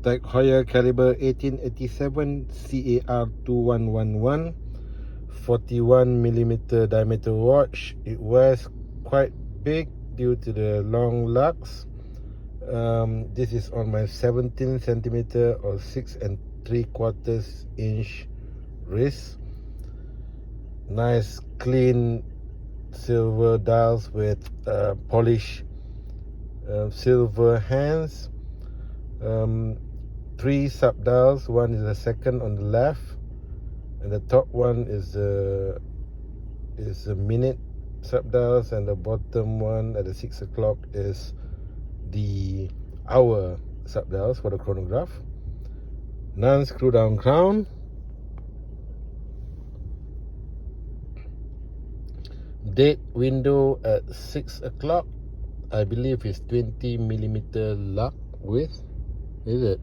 Tag Heuer Calibre 1887 CAR2111 41mm diameter watch. It wears quite big due to the long lugs. This is on my 17 centimeter or 6 3/4 inch wrist. Nice clean silver dials with polished silver hands. 3 sub dials. One is the second on the left, and the top one is a minute sub dials, and the bottom one at the 6 o'clock is the hour sub dials for the chronograph. Non screw down crown. Date window at 6 o'clock. I believe it's 20mm lug width. Is it?